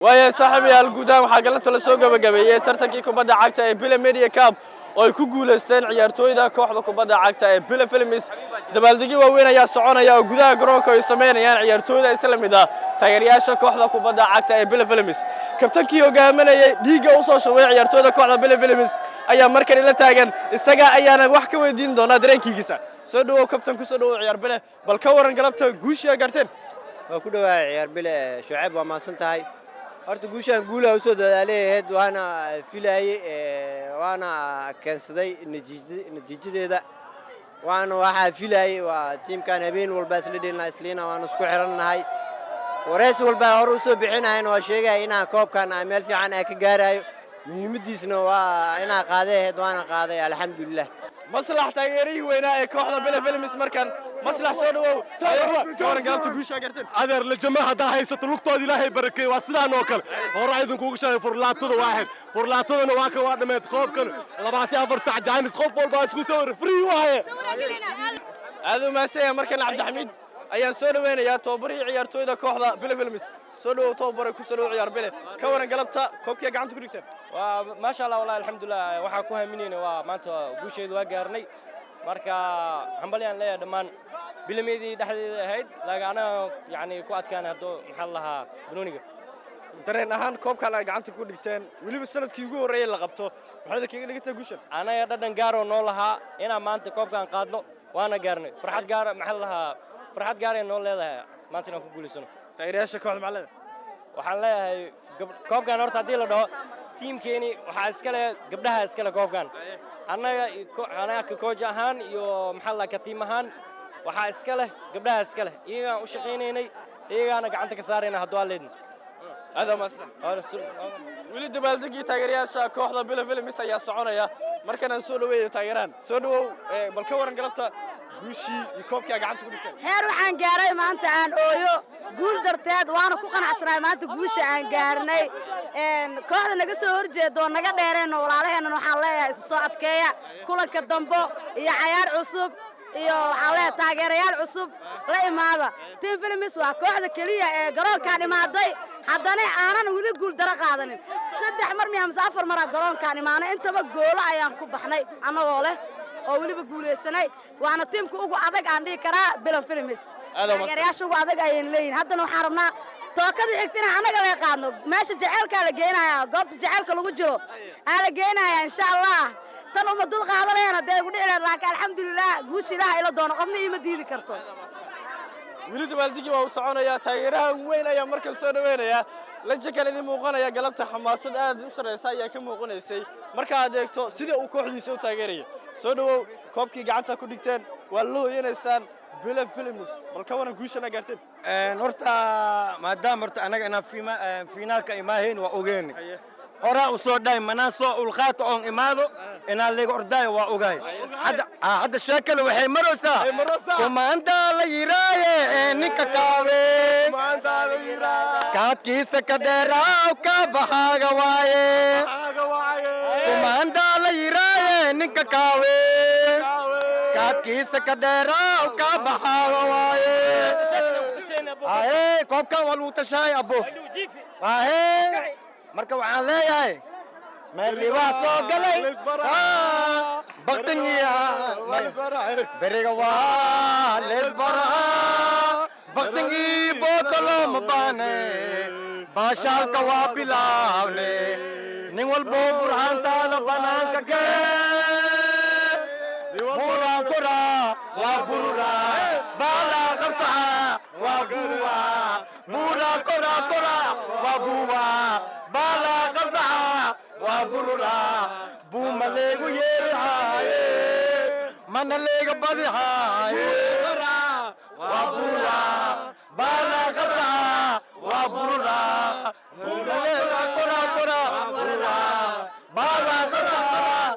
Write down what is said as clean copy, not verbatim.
ويا صاحبي الجودان وحاجة تلسوق بجبية ترتكي كبدا عكتا بلا ميديا كاب oo ku guuleysteen ciyaartooyda kooxda kubadda cagta ee Bile Films dabaaldegi waaweyn ayaa soconaya oo gudaha garoonka ay sameynayaan ciyaartooyda isla mid ah taageerayaasha kooxda kubadda cagta ee Bile Films kabtankii hogaaminayay dhiiga u soo shubay ciyaartooyda kooxda Bile Films ayaa markan ila taagan isaga ayaana wax ka weydiin doona dareenkiisa soo dhawow kabtan ku soo dhawow ciyaar Bile bal ka waran galabta guushiya garteen waa ku dhawaay ciyaar Bile Shucayb waa maasan tahay horta guushan guulaha u soo dadaalay waana filayay waana keensaday natiijadeeda waana waxa filayay waa teamkan habeen walba isla dheelna waana isku xiranahay wareys walba hor u soo bixinayna waa sheegay inaan koobkan meel fiican ay ka gaarayo muhiimadiisna waa inaan qaaday waana qaaday alxamdulillah maslax taageerii weynaa ee kooxda Bile Films markan maslax soo dhawow waran galabta guusha garteen adeer la jamaahada haysato lugtooda ilaahay barakay waa sidaan oo kale hore aydan kuugu sheegay furlaatada waaxid furlaatadana waa ka dhameed koobkan 24 saac jaanis qof walba isku soo free waaye aad u maasay markan Cabdi ayaan soo dhaweynayaa tababarihii ciyaartooyda kooxda Bile Films soo dhawow tababaray ku soo dhawow ciyaar Bile ka waran galabta koobkii gacanta ku dhigteen waa ma sha Allah wallahi alxamdulillah waxa ku haaminayna waa maanta guusheedu waa gaarnay marka hambaliyaan leeyahay dhamaan bilameedii dhaxdeeda ahayd laagana yaani ku adkaan hado maxal lahaa banooniga dareen ahaan koobkan ay gacanta ku dhigteen waliba sanadkii ugu horeeyay la qabto waxay kaga dhigtay guushan anaga dhadhan gaaro noo lahaa inaan maanta koobkan qaadno waana gaarnay farxad gaar maxal lahaa farxad gaar ay noo leedahay maanta inaan ku guuleysano taageerayaasha kooxda macallada waxaan leeyahay koobkan horta hadii la dhaho teamkeeni waxa iska leh gabdhaha iska leh koobkan anaga koox ahaan iyo maxal la ka team ahaan waxa iska leh gabdhaha iska leh iyaga u shaqeyneenay iyagana gacanta ka saarayna hadoo leedin هذا ما صح ولد بالدقي تاجرياشا كوحدة بلا فيلم يا صعونيا مركنا نسولو ويا تاجران سولو بالكورن قلبته جوشي يكوب كي قعدت تقول كذا هير وحن جاري ما أنت عن أويو قول درتاد وأنا كوكان عسرا ما أنت جوشي عن جارني إن كوحدة نقص ورجة دون نقدر ديرين ولا عليها إنه حلاها الصعد كيا كلها كدمبو يا عيار عصب iyo xalee taageerayaal cusub la imaada team films waa kooxda kaliya ee garoonka imaaday haddana aanan wali guul dara qaadanin saddex mar miyam afar mar garoonka imaanay intaba gool ayaan ku baxnay anagoo leh oo waliba guuleysanay waana teamka ugu adag aan dhigi karaa Bile Films taageerayaasha ugu adag ayaan leeyahay haddana waxaan rabnaa tookada xigtina anaga la qaadno meesha jaceelka la geenayaa goobta jaceelka lagu jiro aan la geenayaa insha Allah tan uma dul qaadanayna haday ugu dhicin laakiin alxamdulillah guush ilaahay ila doono qofna ima diidi karto ولد بالدقي waa u soconaya taageeraha weyn ayaa markan soo dhaweynaya la jekaleedii muuqanaya galabta xamaasad aad u sareysa ayaa ka muuqanaysay marka aad eegto sida uu kooxdiisa u taageerayo soo dhawow koobkii gacanta ku dhigteen waa loo yeeynaysan Bile Films bal ka waran guushana gaarteen horta maadaama horta anaga inaan finaalka imaahayn waa ogeyn hora u soo dhaay manaaso ulqaato on imaado inaan leeg orday waa ogaay hadda sheekada waxay maraysaa kumaanta la yiraaye ninka kaawe kaadkiisa ka dheeraaw ka baxaaga waaye kumaanta la yiraaye ninka kaawe kaadkiisa ka dheeraaw ka baxaaga waaye ahe koobkan waa lagu tashaay abo ahe marka waxaan leeyahay meelii waa soo galay baktingiya beriga waa leesbaraha baktingii bootolo ma baane baashaalka waa bilaawne nin walbo burhaantaada banaanka kee buraan koraa waa bururaa baalaa qabsaxa waa buruwaa buraan koraa waa buuwaa bala qabsaha waa burura buuma leegu yeerhaaye mana leega badihaaye waa burura bala qabsaha waa burura buuma leega kora waa burura bala qabsaha